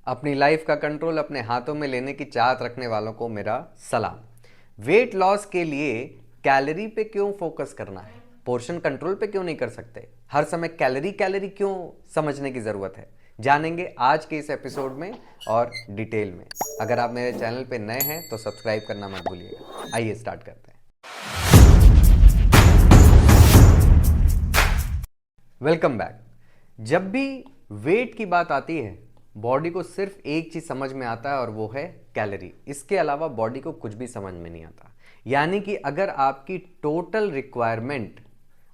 अपनी लाइफ का कंट्रोल अपने हाथों में लेने की चाहत रखने वालों को मेरा सलाम। वेट लॉस के लिए कैलोरी पे क्यों फोकस करना है, पोर्शन कंट्रोल पे क्यों नहीं कर सकते, हर समय कैलोरी कैलोरी क्यों समझने की ज़रूरत है, जानेंगे आज के इस एपिसोड में और डिटेल में। अगर आप मेरे चैनल पे नए हैं तो सब्सक्राइब करना मत भूलिएगा। आइए स्टार्ट करते हैं। Welcome back. जब भी वेट की बात आती है बॉडी को सिर्फ एक चीज समझ में आता है और वो है कैलोरी। इसके अलावा बॉडी को कुछ भी समझ में नहीं आता। यानी कि अगर आपकी टोटल रिक्वायरमेंट,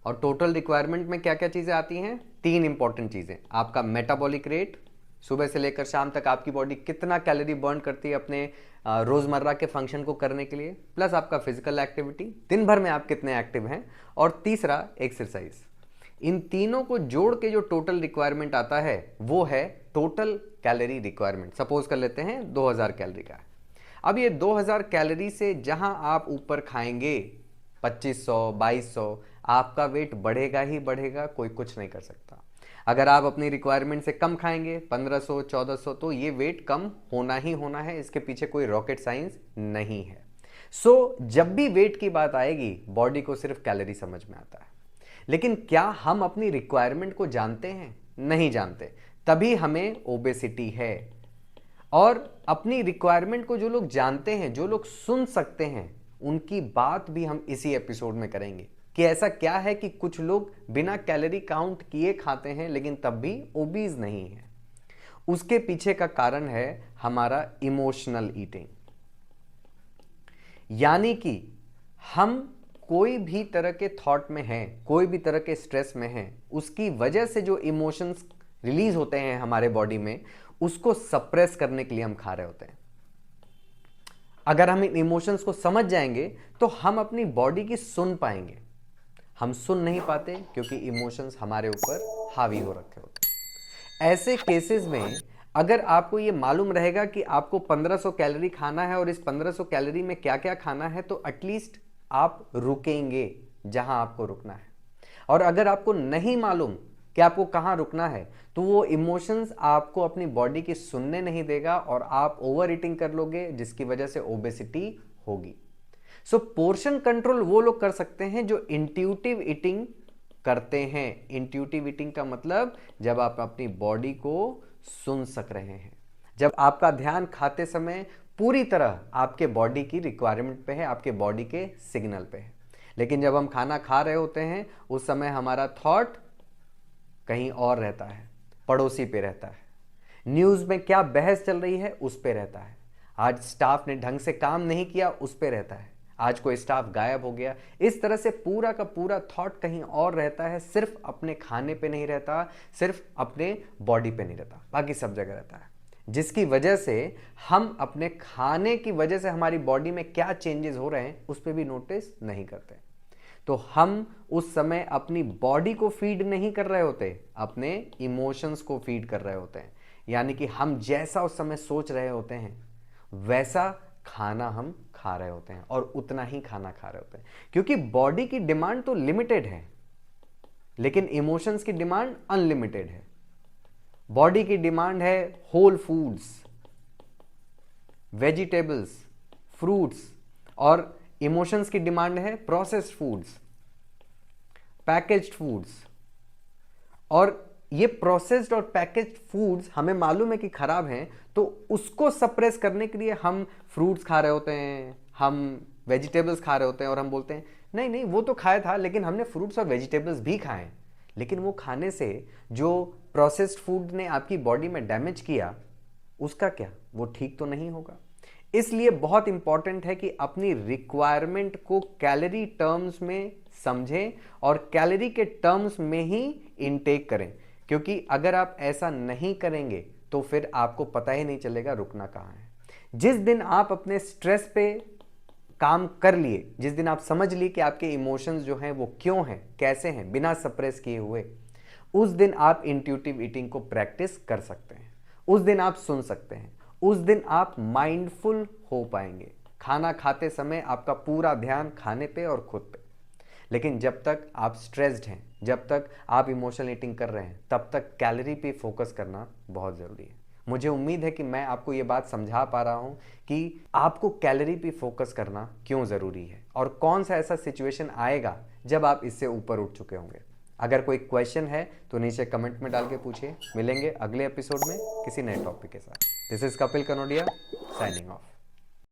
और टोटल रिक्वायरमेंट में क्या क्या चीजें आती हैं, तीन इंपॉर्टेंट चीजें। आपका मेटाबॉलिक रेट, सुबह से लेकर शाम तक आपकी बॉडी कितना कैलोरी बर्न करती है अपने रोजमर्रा के फंक्शन को करने के लिए, प्लस आपका फिजिकल एक्टिविटी, दिन भर में आप कितने एक्टिव हैं, और तीसरा एक्सरसाइज। इन तीनों को जोड़ के जो टोटल रिक्वायरमेंट आता है वो है टोटल कैलोरी रिक्वायरमेंट। सपोज कर लेते हैं 2000 कैलोरी का है। अब ये 2000 कैलोरी से जहां आप ऊपर खाएंगे 2500 2200, आपका वेट बढ़ेगा ही बढ़ेगा, कोई कुछ नहीं कर सकता। अगर आप अपनी रिक्वायरमेंट से कम खाएंगे 1500 1400, तो ये वेट कम होना ही होना है। इसके पीछे कोई रॉकेट साइंस नहीं है। जब भी वेट की बात आएगी बॉडी को सिर्फ कैलोरी समझ में आता है। लेकिन क्या हम अपनी रिक्वायरमेंट को जानते हैं? नहीं जानते, तभी हमें ओबेसिटी है। और अपनी रिक्वायरमेंट को जो लोग जानते हैं, जो लोग सुन सकते हैं, उनकी बात भी हम इसी एपिसोड में करेंगे कि ऐसा क्या है कि कुछ लोग बिना कैलोरी काउंट किए खाते हैं लेकिन तब भी ओबीज नहीं है। उसके पीछे का कारण है हमारा इमोशनल ईटिंग। यानी कि हम कोई भी तरह के थॉट में हैं, कोई भी तरह के स्ट्रेस में हैं, उसकी वजह से जो इमोशंस रिलीज होते हैं हमारे बॉडी में, उसको सप्रेस करने के लिए हम खा रहे होते हैं। अगर हम इन इमोशंस को समझ जाएंगे तो हम अपनी बॉडी की सुन पाएंगे। हम सुन नहीं पाते क्योंकि इमोशंस हमारे ऊपर हावी हो रखे होते हैं। ऐसे केसेस में अगर आपको ये मालूम रहेगा कि आपको 1500 कैलोरी खाना है और इस 1500 कैलोरी में क्या क्या खाना है, तो एटलीस्ट आप रुकेंगे जहां आपको रुकना है। और अगर आपको नहीं मालूम कि आपको कहां रुकना है, तो वो इमोशंस आपको अपनी बॉडी की सुनने नहीं देगा और आप ओवर ईटिंग कर लोगे, जिसकी वजह से ओबेसिटी होगी। पोर्शन कंट्रोल वो लोग कर सकते हैं जो इंट्यूटिव ईटिंग करते हैं। इंट्यूटिव ईटिंग का मतलब जब आप अपनी बॉडी को सुन सक रहे हैं, जब आपका ध्यान खाते समय पूरी तरह आपके बॉडी की रिक्वायरमेंट पे है, आपके बॉडी के सिग्नल पे है। लेकिन जब हम खाना खा रहे होते हैं उस समय हमारा थॉट कहीं और रहता है, पड़ोसी पे रहता है, न्यूज़ में क्या बहस चल रही है उस पे रहता है, आज स्टाफ ने ढंग से काम नहीं किया उस पे रहता है, आज कोई स्टाफ गायब हो गया। इस तरह से पूरा का पूरा थॉट कहीं और रहता है, सिर्फ अपने खाने पे नहीं रहता, सिर्फ अपने बॉडी पे नहीं रहता, बाकी सब जगह रहता है। जिसकी वजह से हम अपने खाने की वजह से हमारी बॉडी में क्या चेंजेस हो रहे हैं उस पर भी नोटिस नहीं करते। तो हम उस समय अपनी बॉडी को फीड नहीं कर रहे होते, अपने इमोशंस को फीड कर रहे होते हैं। यानी कि हम जैसा उस समय सोच रहे होते हैं वैसा खाना हम खा रहे होते हैं और उतना ही खाना खा रहे होते हैं। क्योंकि बॉडी की डिमांड तो लिमिटेड है लेकिन इमोशंस की डिमांड अनलिमिटेड है। बॉडी की डिमांड है होल फूड्स, वेजिटेबल्स, फ्रूट्स, और इमोशंस की डिमांड है प्रोसेस्ड फूड्स, पैकेज्ड फूड्स। और ये प्रोसेस्ड और पैकेज्ड फूड्स हमें मालूम है कि खराब हैं, तो उसको सप्रेस करने के लिए हम फ्रूट्स खा रहे होते हैं, हम वेजिटेबल्स खा रहे होते हैं, और हम बोलते हैं नहीं नहीं वो तो खाया था लेकिन हमने फ्रूट्स और वेजिटेबल्स भी खाए। लेकिन वो खाने से जो प्रोसेस्ड फूड ने आपकी बॉडी में डैमेज किया उसका क्या, वो ठीक तो नहीं होगा। इसलिए बहुत इंपॉर्टेंट है कि अपनी रिक्वायरमेंट को कैलोरी टर्म्स में समझें और कैलोरी के टर्म्स में ही इनटेक करें। क्योंकि अगर आप ऐसा नहीं करेंगे तो फिर आपको पता ही नहीं चलेगा रुकना कहाँ है। जिस दिन आप अपने स्ट्रेस पे काम कर लिए, जिस दिन आप समझ लिए कि आपके इमोशंस जो हैं वो क्यों हैं, कैसे हैं, बिना सप्रेस किए हुए, उस दिन आप इंट्यूटिव ईटिंग को प्रैक्टिस कर सकते हैं। उस दिन आप सुन सकते हैं, उस दिन आप माइंडफुल हो पाएंगे। खाना खाते समय आपका पूरा ध्यान खाने पे और खुद पे। लेकिन जब तक आप स्ट्रेस्ड हैं, जब तक आप इमोशनल ईटिंग कर रहे हैं, तब तक कैलोरी पे फोकस करना बहुत ज़रूरी है। मुझे उम्मीद है कि मैं आपको ये बात समझा पा रहा हूँ कि आपको कैलोरी पे फोकस करना क्यों ज़रूरी है और कौन सा ऐसा सिचुएशन आएगा जब आप इससे ऊपर उठ चुके होंगे। अगर कोई क्वेश्चन है तो नीचे कमेंट में डाल के पूछिए। मिलेंगे अगले एपिसोड में किसी नए टॉपिक के साथ। This is Kapil Kanodia signing off.